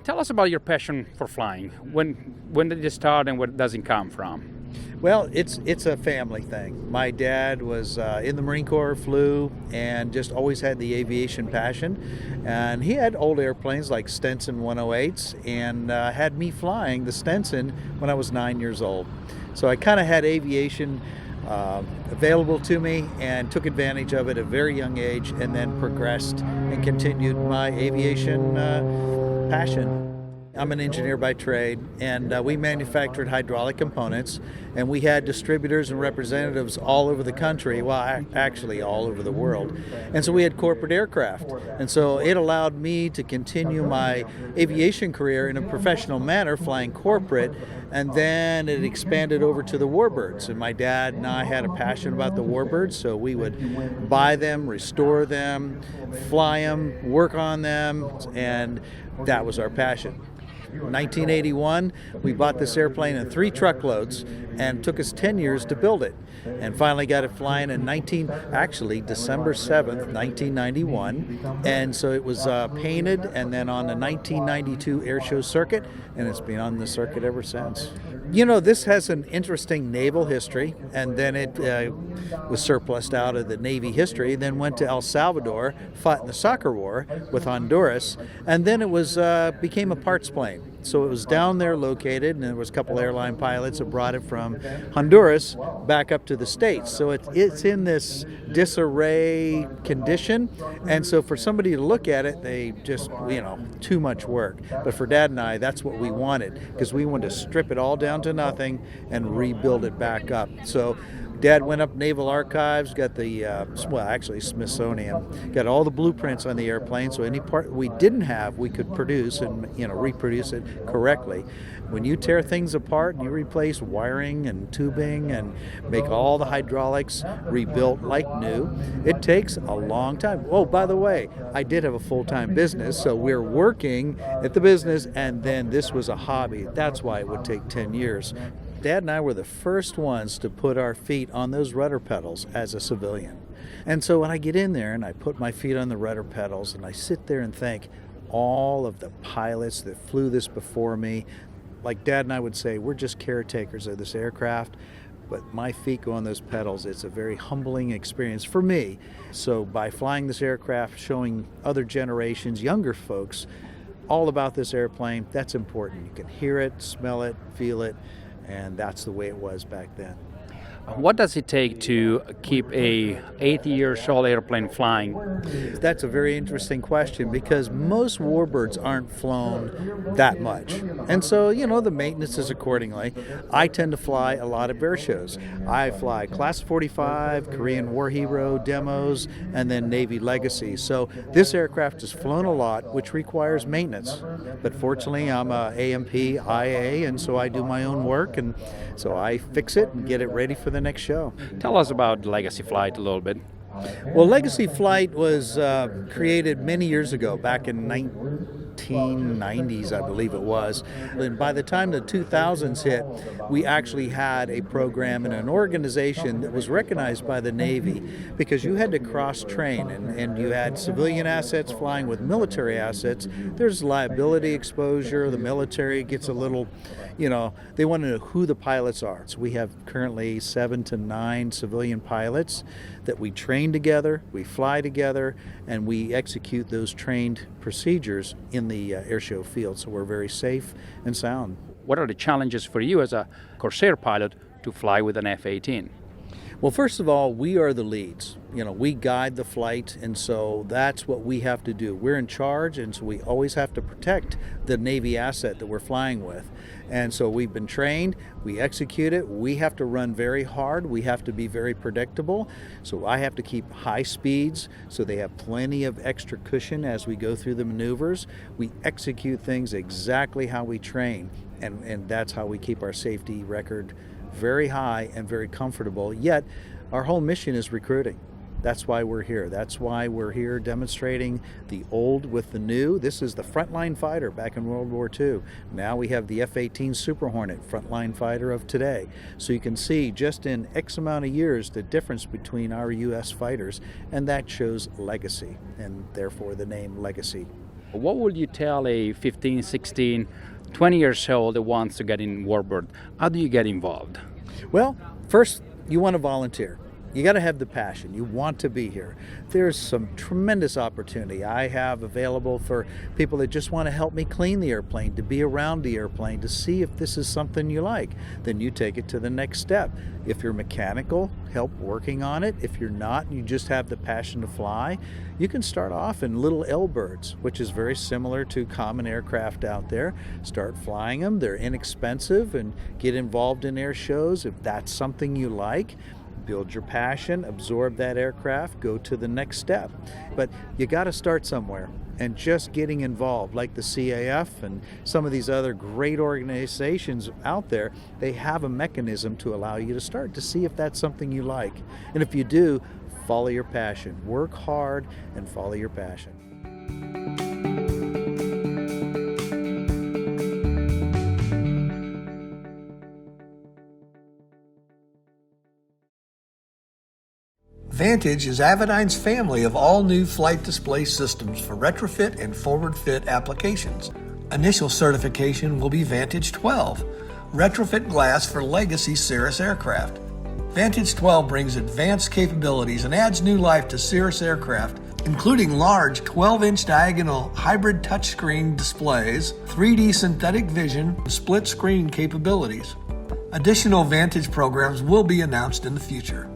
Tell us about your passion for flying. When did it start and where does it come from? Well, it's a family thing. My dad was in the Marine Corps, flew, and just always had the aviation passion. And he had old airplanes like Stinson 108s and had me flying the Stinson when I was 9 years old. So I kind of had aviation available to me and took advantage of it at a very young age, and then progressed and continued my aviation passion. I'm an engineer by trade, and we manufactured hydraulic components, and we had distributors and representatives all over the country, well, actually all over the world. And so we had corporate aircraft, and so it allowed me to continue my aviation career in a professional manner, flying corporate, and then it expanded over to the Warbirds. And my dad and I had a passion about the Warbirds, so we would buy them, restore them, fly them, work on them, and that was our passion. In 1981, we bought this airplane in 3 truckloads, and it took us 10 years to build it, and finally got it flying in December 7th, 1991. And so it was painted and then on the 1992 air show circuit, and it's been on the circuit ever since. You know, this has an interesting naval history, and then it was surplused out of the Navy history, then went to El Salvador, fought in the Soccer War with Honduras, and then it was became a parts plane. So it was down there located, and there was a couple airline pilots that brought it from Honduras back up to the States. So it's in this disarray condition, and so for somebody to look at it, they just, too much work. But for Dad and I, that's what we wanted, because we wanted to strip it all down to nothing and rebuild it back up. So Dad went up Naval Archives, got the, Smithsonian, got all the blueprints on the airplane, so any part we didn't have, we could produce and, reproduce it correctly. When you tear things apart and you replace wiring and tubing and make all the hydraulics rebuilt like new, it takes a long time. Oh, by the way, I did have a full-time business, so we're working at the business, and then this was a hobby. That's why it would take 10 years. Dad and I were the first ones to put our feet on those rudder pedals as a civilian. And so when I get in there and I put my feet on the rudder pedals and I sit there and think, all of the pilots that flew this before me, like Dad and I would say, we're just caretakers of this aircraft, but my feet go on those pedals. It's a very humbling experience for me. So by flying this aircraft, showing other generations, younger folks, all about this airplane, that's important. You can hear it, smell it, feel it, and that's the way it was back then. What does it take to keep a 80-year-old airplane flying? That's a very interesting question, because most Warbirds aren't flown that much. And so, the maintenance is accordingly. I tend to fly a lot of air shows. I fly Class 45, Korean War Hero demos, and then Navy Legacy. So this aircraft is flown a lot, which requires maintenance. But fortunately, I'm a AMP IA, and so I do my own work, and so I fix it and get it ready for the next show. Tell us about Legacy Flight a little bit. Well, Legacy Flight was created many years ago, back in 1990s, I believe it was. And by the time the 2000s hit, we actually had a program and an organization that was recognized by the Navy, because you had to cross-train, and you had civilian assets flying with military assets. There's liability exposure. The military gets a little, they want to know who the pilots are. So we have currently 7 to 9 civilian pilots that we train together, we fly together, and we execute those trained procedures in the airshow field. So we're very safe and sound. What are the challenges for you as a Corsair pilot to fly with an F-18? Well, first of all, we are the leads. We guide the flight, and so that's what we have to do. We're in charge, and so we always have to protect the Navy asset that we're flying with. And so we've been trained, we execute it, we have to run very hard, we have to be very predictable. So I have to keep high speeds so they have plenty of extra cushion as we go through the maneuvers. We execute things exactly how we train, and that's how we keep our safety record very high and very comfortable. Yet our whole mission is recruiting. That's why we're here. That's why we're here demonstrating the old with the new. This is the frontline fighter back in World War II. Now we have the F-18 Super Hornet, frontline fighter of today. So you can see just in X amount of years the difference between our U.S. fighters, and that shows legacy, and therefore the name Legacy. What would you tell a 15, 16, 20 years old that wants to get in Warbird? How do you get involved? Well, first, you want to volunteer. You got to have the passion. You want to be here. There's some tremendous opportunity I have available for people that just want to help me clean the airplane, to be around the airplane, to see if this is something you like. Then you take it to the next step. If you're mechanical, help working on it. If you're not, you just have the passion to fly, you can start off in little L-birds, which is very similar to common aircraft out there. Start flying them. They're inexpensive, and get involved in air shows if that's something you like. Build your passion, absorb that aircraft, go to the next step. But you got to start somewhere, and just getting involved, like the CAF and some of these other great organizations out there, they have a mechanism to allow you to start to see if that's something you like. And if you do, follow your passion. Work hard and follow your passion. Vantage is Avidyne's family of all-new flight display systems for retrofit and forward-fit applications. Initial certification will be Vantage 12, retrofit glass for legacy Cirrus aircraft. Vantage 12 brings advanced capabilities and adds new life to Cirrus aircraft, including large 12-inch diagonal hybrid touchscreen displays, 3D synthetic vision, and split-screen capabilities. Additional Vantage programs will be announced in the future.